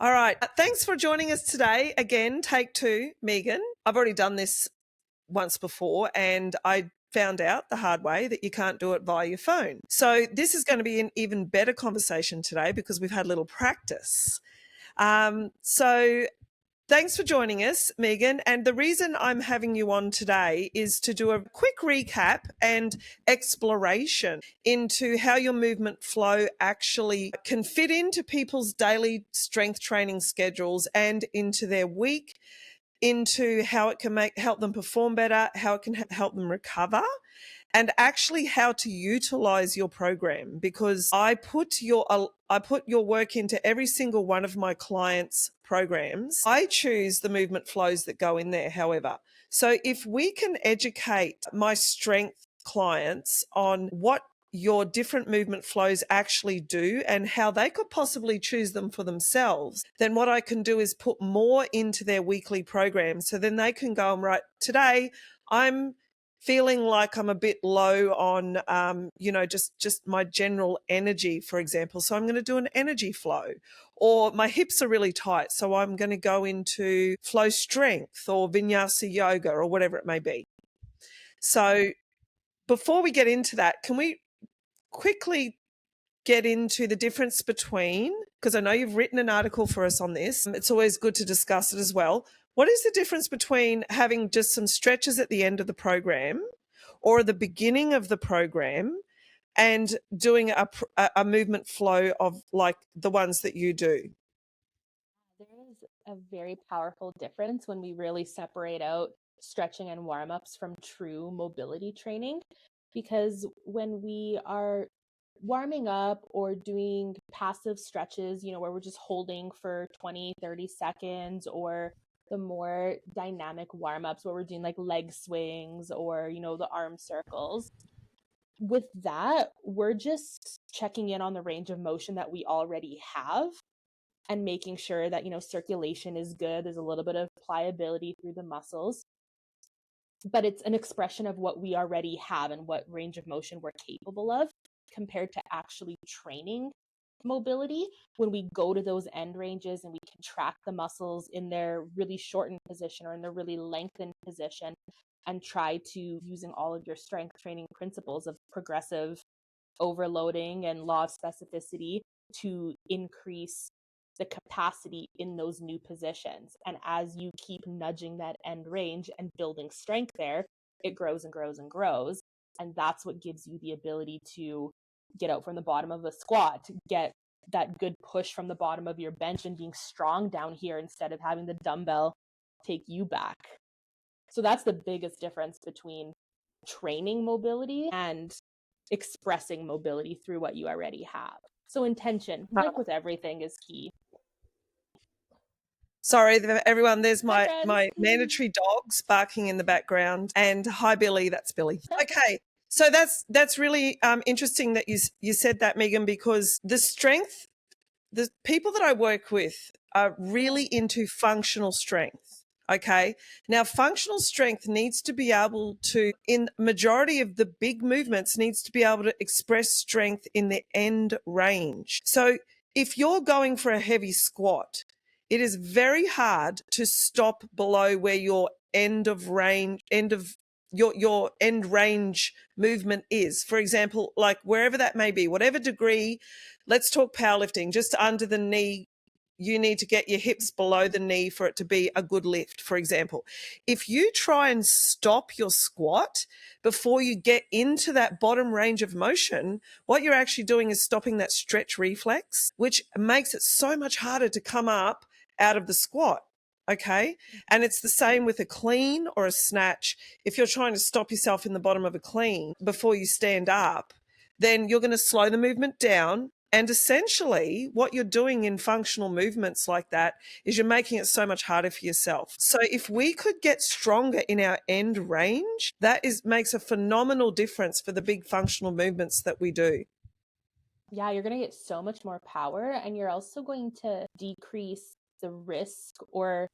All right. Thanks for joining us today. Again, take two, Megan. I've already done this once before and I found out the hard way that you can't do it via your phone. So this is going to be an even better conversation today because we've had a little practice. So thanks for joining us, Megan. And the reason I'm having you on today is to do a quick recap and exploration into how your movement flow actually can fit into people's daily strength training schedules and into their week, into how it can help them perform better, how it can help them recover, and actually how to utilize your program, because I put your work into every single one of my clients' programs. I choose the movement flows that go in there, however. So if we can educate my strength clients on what your different movement flows actually do and how they could possibly choose them for themselves, then what I can do is put more into their weekly program. So then they can go, right, today I'm feeling like I'm a bit low on, just my general energy, for example. So I'm going to do an energy flow. Or my hips are really tight, so I'm going to go into flow strength or vinyasa yoga or whatever it may be. So before we get into that, can we quickly get into the difference between, because I know you've written an article for us on this, it's always good to discuss it as well. What is the difference between having just some stretches at the end of the program or the beginning of the program and doing a movement flow of like the ones that you do? There is a very powerful difference when we really separate out stretching and warm-ups from true mobility training, because when we are warming up or doing passive stretches, where we're just holding for 20, 30 seconds, or the more dynamic warm-ups where we're doing like leg swings or, the arm circles, with that, we're just checking in on the range of motion that we already have and making sure that, circulation is good. There's a little bit of pliability through the muscles, but it's an expression of what we already have and what range of motion we're capable of, compared to actually training mobility. When we go to those end ranges and we contract the muscles in their really shortened position or in their really lengthened position, and try to, using all of your strength training principles of progressive overloading and law of specificity, to increase the capacity in those new positions. And as you keep nudging that end range and building strength there, it grows and grows and grows. And that's what gives you the ability to get out from the bottom of a squat, to get that good push from the bottom of your bench and being strong down here instead of having the dumbbell take you back. So that's the biggest difference between training mobility and expressing mobility through what you already have. So intention, like with everything, is key. Sorry, everyone, there's Hi, my mandatory dogs barking in the background. And hi, Billy, that's Billy. Okay, so that's really interesting that you said that, Megan, because the people that I work with are really into functional strength. Okay. Now, functional strength needs to be able to, in majority of the big movements, needs to be able to express strength in the end range. So if you're going for a heavy squat, it is very hard to stop below where your your end range movement is. For example, like wherever that may be, whatever degree, let's talk powerlifting, just under the knee, you need to get your hips below the knee for it to be a good lift, for example. If you try and stop your squat before you get into that bottom range of motion, what you're actually doing is stopping that stretch reflex, which makes it so much harder to come up out of the squat. Okay. And it's the same with a clean or a snatch. If you're trying to stop yourself in the bottom of a clean before you stand up, then you're going to slow the movement down. And essentially what you're doing in functional movements like that is you're making it so much harder for yourself. So if we could get stronger in our end range, makes a phenomenal difference for the big functional movements that we do. Yeah, you're going to get so much more power, and you're also going to decrease the risk or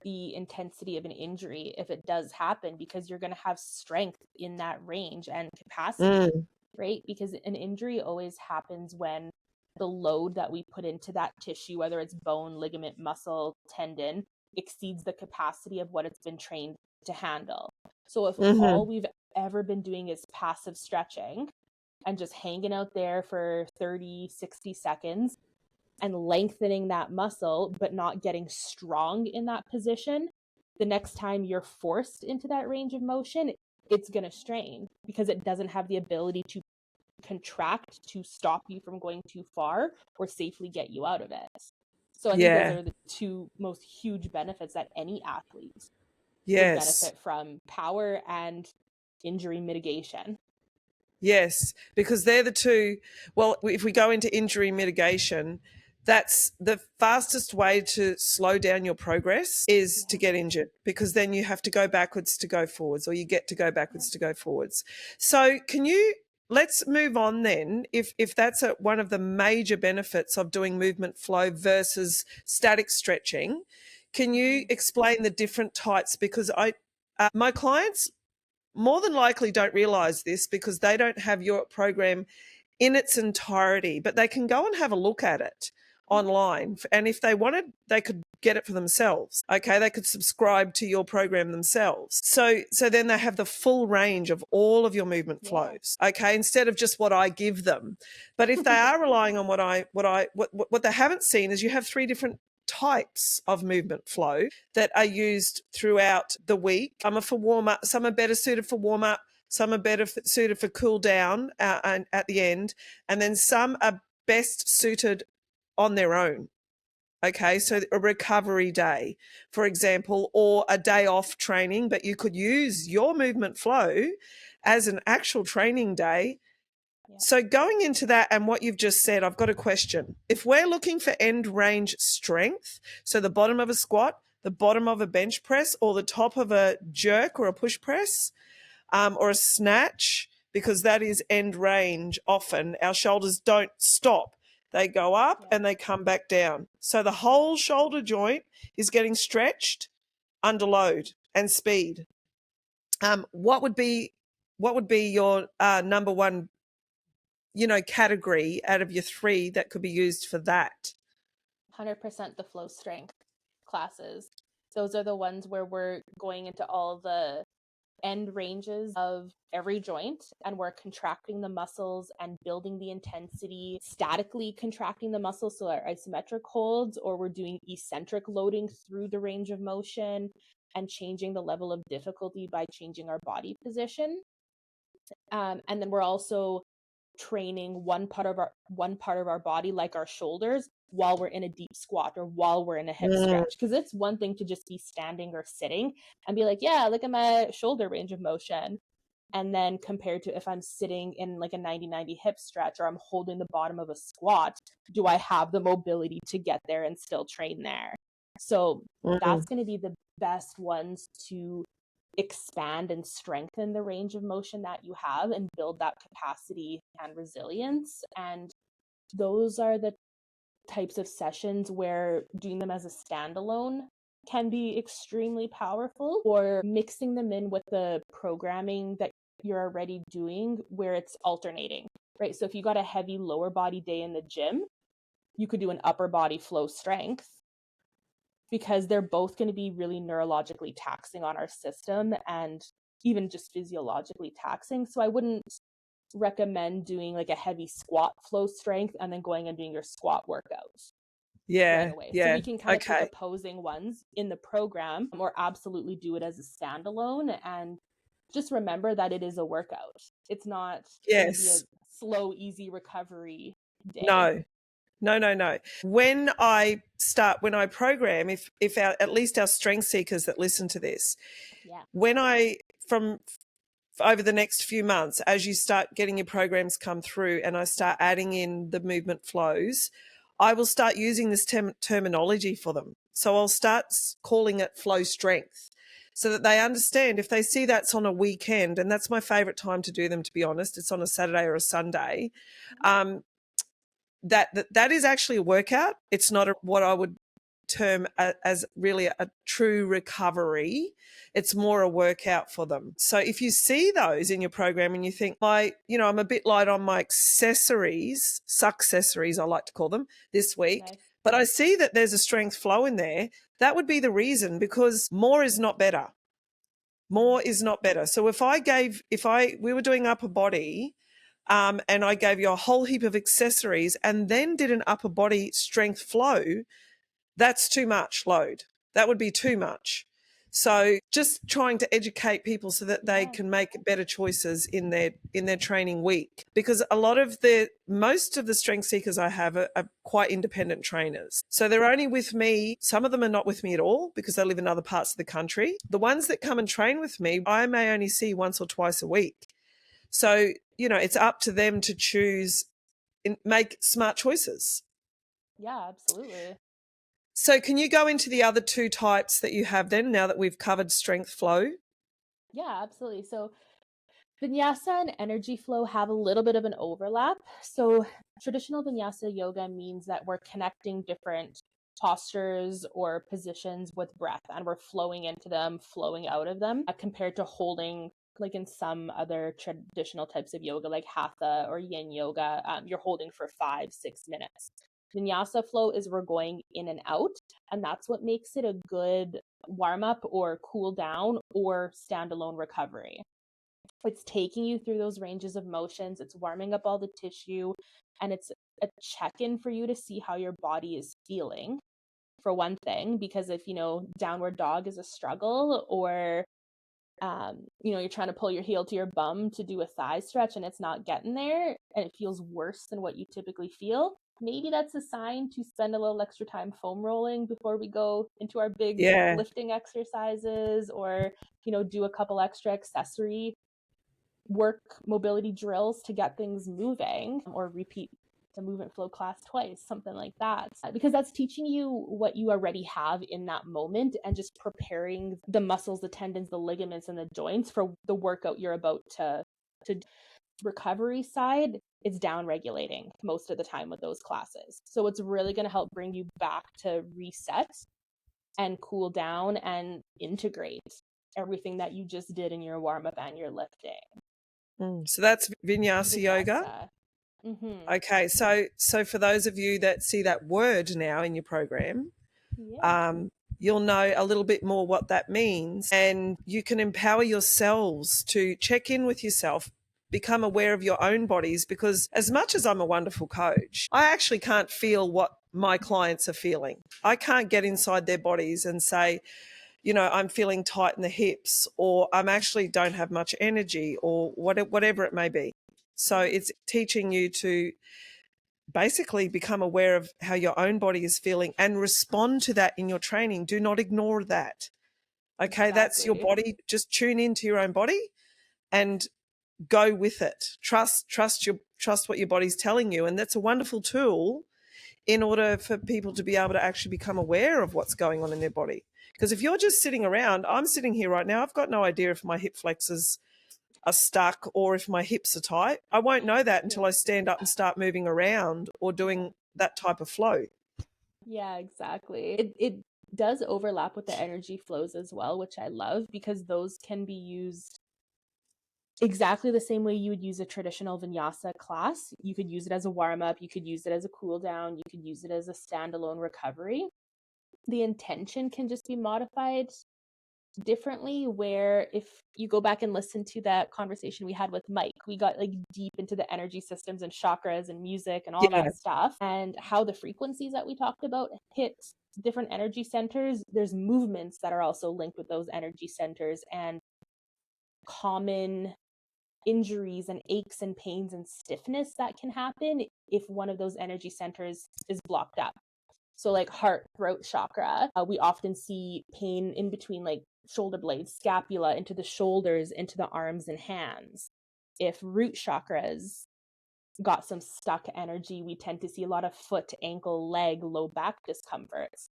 the intensity of an injury if it does happen, because you're going to have strength in that range and capacity, right? Because an injury always happens when the load that we put into that tissue, whether it's bone, ligament, muscle, tendon, exceeds the capacity of what it's been trained to handle. So if all we've ever been doing is passive stretching and just hanging out there for 30, 60 seconds and lengthening that muscle, but not getting strong in that position, the next time you're forced into that range of motion, it's going to strain because it doesn't have the ability to contract to stop you from going too far or safely get you out of it. So I think those are the two most huge benefits that any athlete would benefit from: power and injury mitigation. Yes, because they're the two. Well, if we go into injury mitigation, that's the fastest way to slow down your progress is to get injured, because then you have to go backwards to go forwards, or you get to go backwards to go forwards. So let's move on then. If that's one of the major benefits of doing movement flow versus static stretching, can you explain the different types? Because my clients more than likely don't realize this because they don't have your program in its entirety, but they can go and have a look at it online. And if they wanted, they could get it for themselves. Okay, they could subscribe to your program themselves. So then they have the full range of all of your movement flows. Okay, instead of just what I give them. But if they are relying on what they haven't seen is you have 3 different types of movement flow that are used throughout the week. Some are for warm up, some are better suited for warm up, some are better suited for cool down and at the end, and then some are best suited on their own. Okay, so a recovery day, for example, or a day off training, but you could use your movement flow as an actual training day. So going into that and what you've just said, I've got a question. If we're looking for end range strength, so the bottom of a squat, the bottom of a bench press, or the top of a jerk or a push press, or a snatch, because that is end range often, our shoulders don't stop. They go up and they come back down. So the whole shoulder joint is getting stretched under load and speed. What would be your number one category out of your 3 that could be used for that? 100% the flow strength classes. Those are the ones where we're going into all the end ranges of every joint, and we're contracting the muscles and building the intensity, statically contracting the muscles, so our isometric holds, or we're doing eccentric loading through the range of motion and changing the level of difficulty by changing our body position. And then we're also training one part of our body, like our shoulders, while we're in a deep squat or while we're in a hip stretch. Because it's one thing to just be standing or sitting and be like, yeah, look at my shoulder range of motion. And then compared to if I'm sitting in like a 90-90 hip stretch, or I'm holding the bottom of a squat, do I have the mobility to get there and still train there? So that's going to be the best ones to expand and strengthen the range of motion that you have and build that capacity and resilience. And those are the types of sessions where doing them as a standalone can be extremely powerful, or mixing them in with the programming that you're already doing where it's alternating, right? So if you got a heavy lower body day in the gym, you could do an upper body flow strength, because they're both going to be really neurologically taxing on our system and even just physiologically taxing. So I wouldn't recommend doing like a heavy squat flow strength and then going and doing your squat workouts right away. So we can kind of take opposing ones in the program, or absolutely do it as a standalone, and just remember that it is a workout. It's not going to be a slow, easy recovery day. No. When I program, if at least our strength seekers that listen to this, when from over the next few months, as you start getting your programs come through and I start adding in the movement flows, I will start using this terminology for them. So I'll start calling it flow strength, so that they understand. If they see that's on a weekend, and that's my favorite time to do them, to be honest, it's on a Saturday or a Sunday, that is actually a workout. It's not what I would term as really a true recovery. It's more a workout for them. So if you see those in your program and you think, I'm a bit light on my accessories, successories, I like to call them, this week, Nice. but I see that there's a strength flow in there, that would be the reason, because more is not better. More is not better. So we were doing upper body, and I gave you a whole heap of accessories and then did an upper body strength flow, that's too much load. That would be too much. So just trying to educate people so that they can make better choices in their training week, because most of the strength seekers I have are quite independent trainers. So they're only with me. Some of them are not with me at all because they live in other parts of the country. The ones that come and train with me, I may only see once or twice a week. So, it's up to them to choose and make smart choices. Yeah, absolutely. So can you go into the other two types that you have then, now that we've covered strength flow? Yeah, absolutely. So vinyasa and energy flow have a little bit of an overlap. So traditional vinyasa yoga means that we're connecting different postures or positions with breath, and we're flowing into them, flowing out of them, compared to holding, like in some other traditional types of yoga, like hatha or yin yoga, you're holding for 5-6 minutes. Vinyasa flow is we're going in and out, and that's what makes it a good warm up or cool down or standalone recovery. It's taking you through those ranges of motions, it's warming up all the tissue, and it's a check-in for you to see how your body is feeling, for one thing, because if downward dog is a struggle, or you're trying to pull your heel to your bum to do a thigh stretch and it's not getting there and it feels worse than what you typically feel, maybe that's a sign to spend a little extra time foam rolling before we go into our big lifting exercises, or do a couple extra accessory work mobility drills to get things moving, or repeat the movement flow class twice, something like that, because that's teaching you what you already have in that moment and just preparing the muscles, the tendons, the ligaments, and the joints for the workout you're about to recovery side. It's down regulating most of the time with those classes, so it's really going to help bring you back to reset and cool down and integrate everything that you just did in your warm-up and your lifting. So that's vinyasa yoga. Mm-hmm. Okay, so for those of you that see that word now in your program, you'll know a little bit more what that means, and you can empower yourselves to check in with yourself, become aware of your own bodies, because as much as I'm a wonderful coach, I actually can't feel what my clients are feeling. I can't get inside their bodies and say, I'm feeling tight in the hips, or I'm actually don't have much energy, or whatever it may be. So it's teaching you to basically become aware of how your own body is feeling and respond to that in your training. Do not ignore that. Okay, that's your body. Just tune into your own body and go with it. Trust what your body's telling you, and that's a wonderful tool in order for people to be able to actually become aware of what's going on in their body. Because if you're just sitting around, I'm sitting here right now, I've got no idea if my hip flexors are stuck or if my hips are tight. I won't know that until I stand up and start moving around or doing that type of flow. Yeah, exactly. It does overlap with the energy flows as well, which I love, because those can be used exactly the same way you would use a traditional vinyasa class. You could use it as a warm-up, you could use it as a cool down, you could use it as a standalone recovery. The intention can just be modified differently, where if you go back and listen to that conversation we had with Mike, we got like deep into the energy systems and chakras and music and all that stuff, and how the frequencies that we talked about hit different energy centers. There's movements that are also linked with those energy centers, and common injuries and aches and pains and stiffness that can happen if one of those energy centers is blocked up. So like heart, throat chakra, we often see pain in between like shoulder blades, scapula, into the shoulders, into the arms and hands. If root chakras got some stuck energy, we tend to see a lot of foot, ankle, leg, low back discomforts.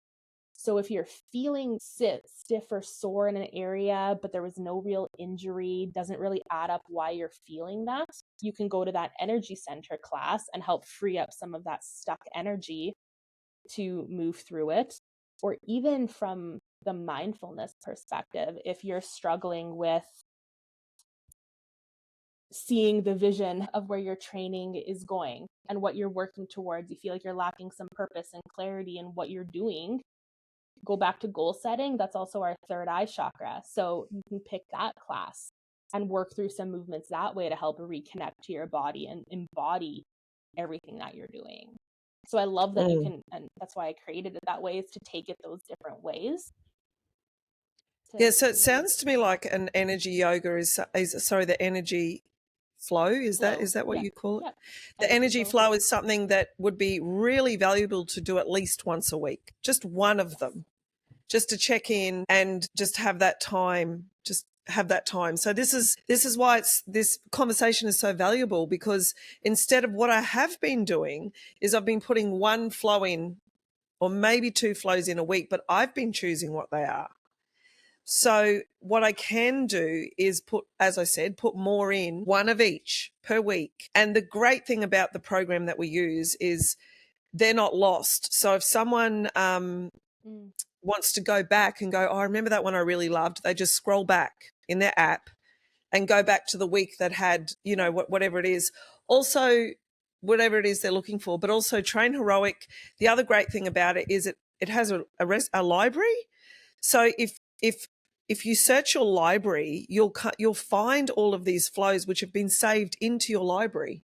So if you're feeling stiff or sore in an area, but there was no real injury, doesn't really add up why you're feeling that, you can go to that energy center class and help free up some of that stuck energy to move through it. or even from the mindfulness perspective, if you're struggling with seeing the vision of where your training is going and what you're working towards, you feel like you're lacking some purpose and clarity in what you're doing, go back to goal setting. That's also our third eye chakra. So you can pick that class and work through some movements that way to help reconnect to your body and embody everything that you're doing. So I love that you can, and that's why I created it that way, is to take it those different ways. Yeah, so it sounds to me like an energy yoga is sorry, the energy flow, is that what you call it? Yep. The energy flow is something that would be really valuable to do at least once a week, just one of them, just to check in and just have that time, So this is why this conversation is so valuable, because instead of what I have been doing is I've been putting one flow in or maybe two flows in a week, but I've been choosing what they are. So what I can do is put more in, one of each per week. And the great thing about the program that we use is they're not lost. So if someone wants to go back and go, oh, I remember that one I really loved, they just scroll back in their app and go back to the week that had, whatever it is. Also, whatever it is they're looking for, but also Train Heroic. The other great thing about it is it has a library. So if you search your library, you'll find all of these flows which have been saved into your library.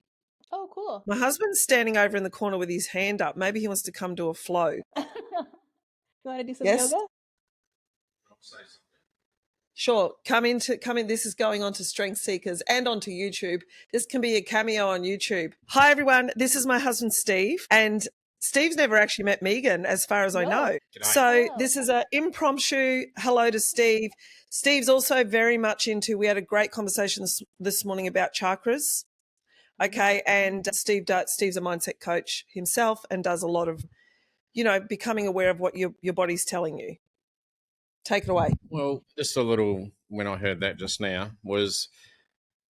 Oh, cool. My husband's standing over in the corner with his hand up. Maybe he wants to come do a flow. You want to do some yoga? Sure. Come in. This is going on to Strength Seekers and onto YouTube. This can be a cameo on YouTube. Hi, everyone. This is my husband, Steve. And Steve's never actually met Megan, as far as I know. So this is an impromptu hello to Steve. Steve's also very much into, we had a great conversation this morning about chakras. Okay. And Steve's a mindset coach himself and does a lot of, becoming aware of what your body's telling you. Take it away. Well, just a little, when I heard that just now, was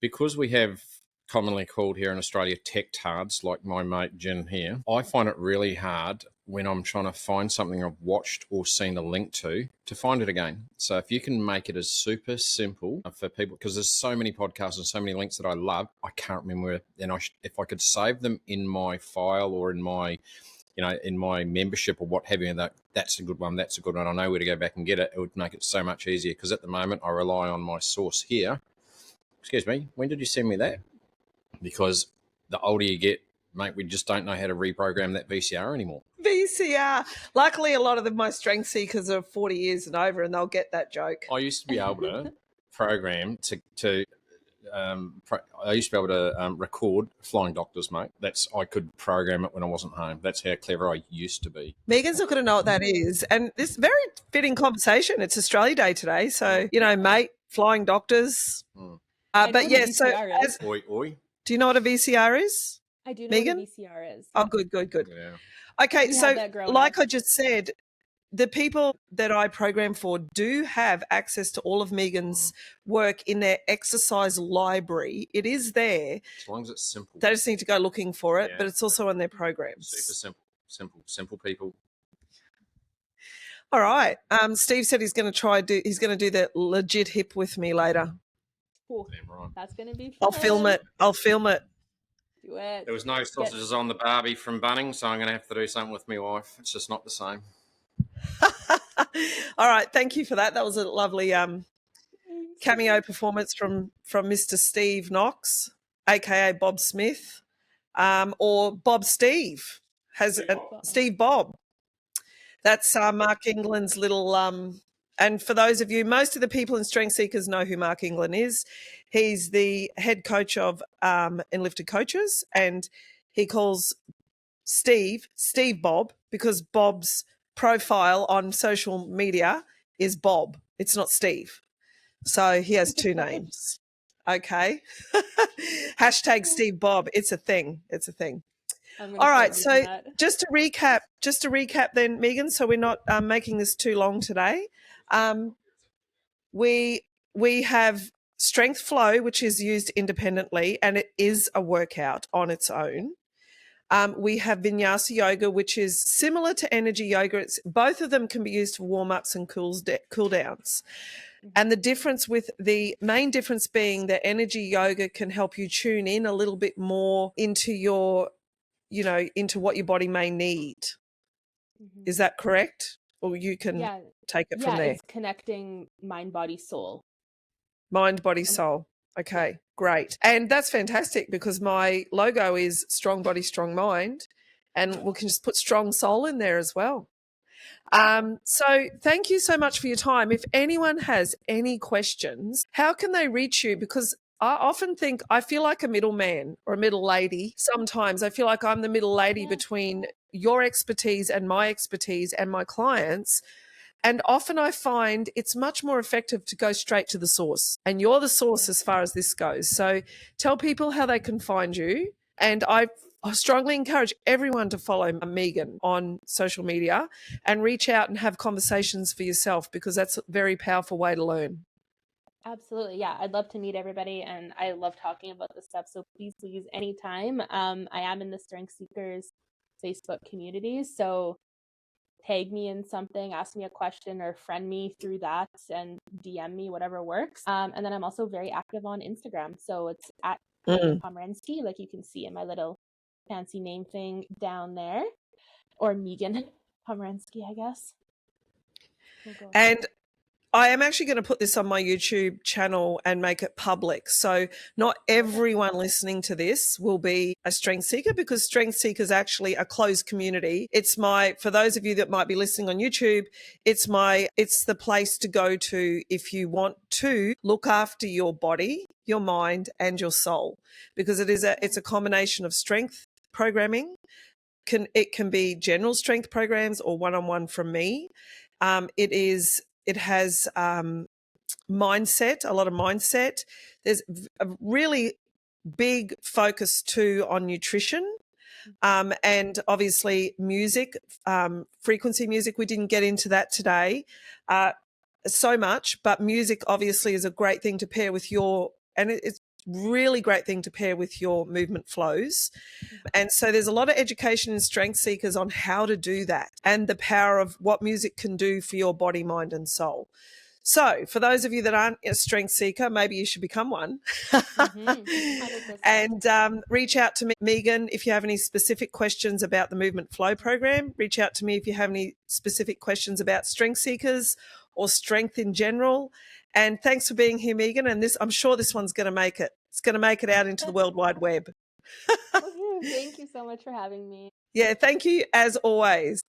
because we have commonly called here in Australia tech-tards, like my mate Jen here, I find it really hard when I'm trying to find something I've watched or seen a link to find it again. So if you can make it as super simple for people, because there's so many podcasts and so many links that I love, I can't remember. And if I could save them in my file or in my in my membership or what have you, that's a good one, that's a good one, I know where to go back and get it, it would make it so much easier, because at the moment I rely on my source here. Excuse me, when did you send me that? Because the older you get, mate, we just don't know how to reprogram that VCR anymore. VCR. Luckily, a lot of my Strength Seekers are 40 years and over, and they'll get that joke. I used to be able to program I used to be able to record Flying Doctors, mate. I could program it when I wasn't home. That's how clever I used to be. Megan's not going to know what that is. And this very fitting conversation. It's Australia Day today. So, mate, Flying Doctors. But yeah, so Oi. Do you know what a VCR is? I do know Megan? what a VCR is. Oh, good. Yeah. Okay, so like I just said, the people that I program for do have access to all of Megan's work in their exercise library. It is there. As long as it's simple. They just need to go looking for it, but it's also in their programs. Super simple people. All right. Steve said he's going to do the legit hip with me later. Cool. That's going to be fun. I'll film it. Do it. There was no sausages on the Barbie from Bunnings, so I'm going to have to do something with my wife. It's just not the same. All right, thank you for that. That was a lovely cameo performance from Mr. Steve Knox, aka Bob Smith, or Bob Steve Steve Bob. That's Mark England's little. And for those of you, most of the people in Strength Seekers know who Mark England is. He's the head coach of Enlifted Coaches, and he calls Steve Bob because Bob's profile on social media is Bob. It's not Steve. So he has two names. Okay. Hashtag Steve Bob. It's a thing. All right. So just to recap then, Megan, so we're not making this too long today. We have Strength Flow, which is used independently, and it is a workout on its own. We have vinyasa yoga, which is similar to energy yoga. Both of them can be used for warm-ups and cool downs. And the main difference being that energy yoga can help you tune in a little bit more into into what your body may need. Is that correct? Or you can take it from there. It's connecting mind, body, soul. Mind, body, soul. Okay, great. And that's fantastic because my logo is strong body, strong mind. And we can just put strong soul in there as well. So thank you so much for your time. If anyone has any questions, how can they reach you? Because I often think I feel like a middleman or a middle lady. Sometimes I feel like I'm the middle lady between your expertise and my clients. And often I find it's much more effective to go straight to the source. And you're the source as far as this goes. So tell people how they can find you. And I strongly encourage everyone to follow Megan on social media and reach out and have conversations for yourself, because that's a very powerful way to learn. Absolutely. Yeah. I'd love to meet everybody, and I love talking about this stuff. So please, anytime. I am in the Strength Seekers Facebook community. So tag me in something, ask me a question, or friend me through that and DM me, whatever works. And then I'm also very active on Instagram. So it's at Megan Pomerensky, like you can see in my little fancy name thing down there, or Megan Pomerensky, I guess. And I am actually going to put this on my YouTube channel and make it public. So not everyone listening to this will be a strength seeker, because strength seeker is actually a closed community. For those of you that might be listening on YouTube, it's the place to go to if you want to look after your body, your mind, and your soul, because it's a combination of strength programming. It can be general strength programs or one-on-one from me. It has mindset, a lot of mindset. There's a really big focus too on nutrition, and obviously music, frequency music. We didn't get into that today so much, but music obviously is a great thing to pair with it's really great thing to pair with your movement flows. And so there's a lot of education in strength seekers on how to do that and the power of what music can do for your body, mind, and soul. So for those of you that aren't a strength seeker, maybe you should become one. And reach out to Megan if you have any specific questions about the Movement Flow program. Reach out to me if you have any specific questions about strength seekers or strength in general. And thanks for being here, Megan. And I'm sure this one's going to make it. It's going to make it out into the World Wide Web. Thank you so much for having me. Yeah, thank you as always.